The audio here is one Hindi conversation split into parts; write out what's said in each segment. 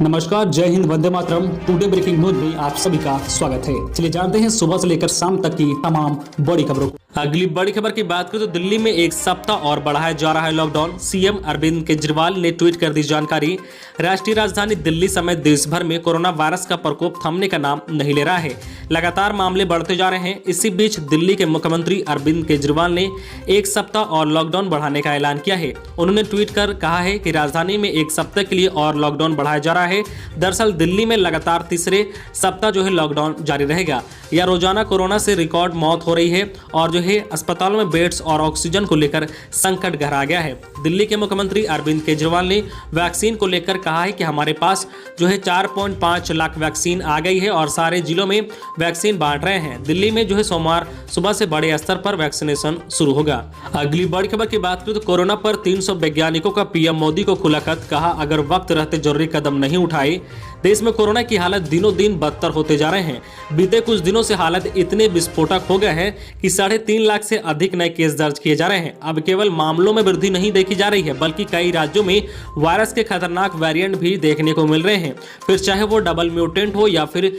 नमस्कार, जय Hind, Vande Mataram. Today breaking news में आप सभी का स्वागत है। चलिए जानते हैं सुबह से लेकर शाम तक की तमाम बड़ी खबरों। अगली बड़ी खबर की बात करें तो दिल्ली में एक सप्ताह और बढ़ाया जा रहा है लॉकडाउन। सीएम अरविंद केजरीवाल ने ट्वीट कर दी जानकारी। राष्ट्रीय राजधानी दिल्ली समेत देश भर में कोरोना वायरस का प्रकोप थमने का नाम नहीं ले रहा है। लगातार मामले बढ़ते जा रहे हैं। इसी बीच दिल्ली के मुख्यमंत्री अरविंद केजरीवाल ने एक सप्ताह और लॉकडाउन बढ़ाने का ऐलान किया है। उन्होंने ट्वीट कर कहा है कि राजधानी में एक सप्ताह के लिए और लॉकडाउन बढ़ाया जा रहा है। दरअसल दिल्ली में लगातार तीसरे सप्ताह लॉकडाउन जारी रहेगा। यह रोजाना कोरोना से रिकॉर्ड मौत हो रही है और अस्पतालों में बेड्स और ऑक्सीजन को लेकर संकट गहरा गया है। दिल्ली के मुख्यमंत्री अरविंद केजरीवाल ने वैक्सीन को लेकर कहा है कि हमारे पास 4.5 लाख वैक्सीन आ गई है और सारे जिलों में वैक्सीन बांट रहे हैं। दिल्ली में सोमवार सुबह से बड़े स्तर पर वैक्सीनेशन शुरू होगा। अगली बड़ी खबर की बात करें तो कोरोना पर 300 वैज्ञानिकों का पीएम मोदी को खुला खत। कहा, अगर वक्त रहते जरूरी कदम नहीं उठाए, देश में कोरोना की हालत दिनों दिन बदतर होते जा रहे हैं। बीते कुछ दिनों से हालत इतने विस्फोटक हो गए हैं कि 3.5 लाख से अधिक नए केस दर्ज किए जा रहे हैं। अब केवल मामलों में वृद्धि नहीं देखी जा रही है, बल्कि कई राज्यों में वायरस के खतरनाक वेरिएंट भी देखने को मिल रहे हैं। फिर चाहे वो डबल म्यूटेंट हो या फिर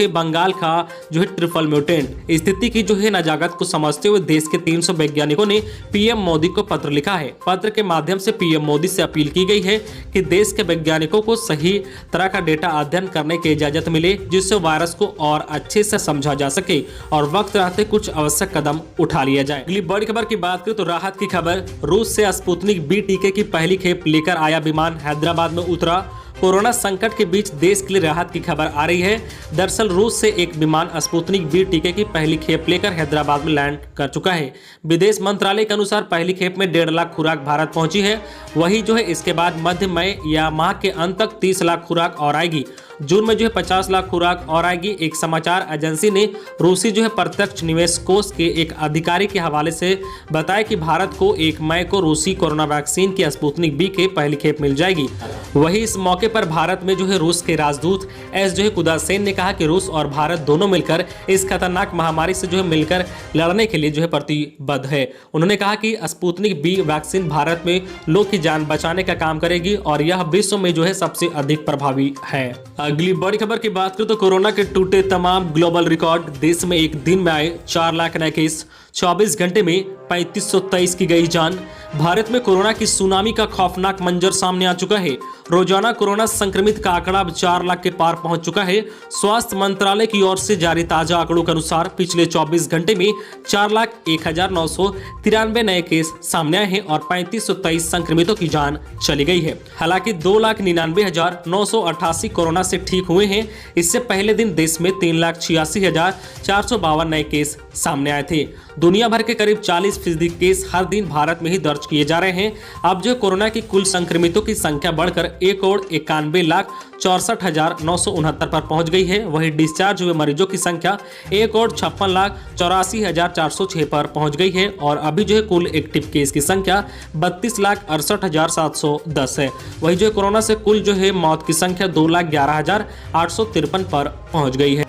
बंगाल का ट्रिपल म्यूटेंट। स्थिति की नजाकत को समझते हुए देश के 300 वैज्ञानिकों ने पीएम मोदी को पत्र लिखा है। पत्र के माध्यम से पीएम मोदी से अपील की गई है कि देश के वैज्ञानिकों को सही तरह का डेटा अध्ययन करने की इजाजत मिले, जिससे वायरस को और अच्छे से समझा जा सके और वक्त रहते कुछ आवश्यक कदम उठा लिया जाए। अगली बड़ी खबर की बात करें तो राहत की खबर। रूस से स्पुतनिक बी टीके की पहली खेप लेकर आया विमान हैदराबाद में उतरा। कोरोना संकट के बीच देश के लिए राहत की खबर आ रही है। दरअसल रूस से एक विमान स्पुतनिक बी टीके की पहली खेप लेकर हैदराबाद में लैंड कर चुका है। विदेश मंत्रालय के अनुसार पहली खेप में 1.5 लाख खुराक भारत पहुंची है। वही इसके बाद मध्य मई या माह के अंत तक 30 लाख खुराक और आएगी। जून में 50 लाख खुराक और आएगी। एक समाचार एजेंसी ने रूसी प्रत्यक्ष निवेश कोष के एक अधिकारी के हवाले से बताया कि भारत को 1 मई को रूसी कोरोना वैक्सीन की स्पुतनिक बी के पहली खेप मिल जाएगी। वही इस मौके पर भारत में रूस के राजदूत एस कुदासेन ने कहा कि रूस और भारत दोनों मिलकर इस खतरनाक महामारी से मिलकर लड़ने के लिए प्रतिबद्ध है। उन्होंने कहा कि स्पुतनिक बी वैक्सीन भारत में लोग की जान बचाने का काम करेगी और यह विश्व में सबसे अधिक प्रभावी है। अगली बड़ी खबर की बात करें तो कोरोना के टूटे तमाम ग्लोबल रिकॉर्ड। देश में एक दिन में आए 4 लाख नए केस, 24 घंटे में 3523 की गई जान। भारत में कोरोना की सुनामी का खौफनाक मंजर सामने आ चुका है। रोजाना कोरोना संक्रमित का आंकड़ा अब 4 लाख के पार पहुंच चुका है। स्वास्थ्य मंत्रालय की ओर से जारी ताजा आंकड़ों के अनुसार पिछले 24 घंटे में 4,01,993 नए केस सामने आए हैं और 3523 संक्रमितों की जान चली गई है। हालांकि 2,99,988 कोरोना से ठीक हुए हैं। इससे पहले दिन देश में 3,86,452 नए केस सामने आए थे। दुनिया भर के करीब 40% केस हर दिन भारत में ही दर्ज किए जा रहे हैं। अब कोरोना की कुल संक्रमितों की संख्या बढ़कर 1,91,64,969 पर पहुंच गई है। वहीं डिस्चार्ज हुए मरीजों की संख्या 1,56,84,406 पर पहुंच गई है और अभी कुल एक्टिव केस की संख्या 32,68,710 है। वही कोरोना से कुल मौत की संख्या 2,11,853 पर पहुंच गई है।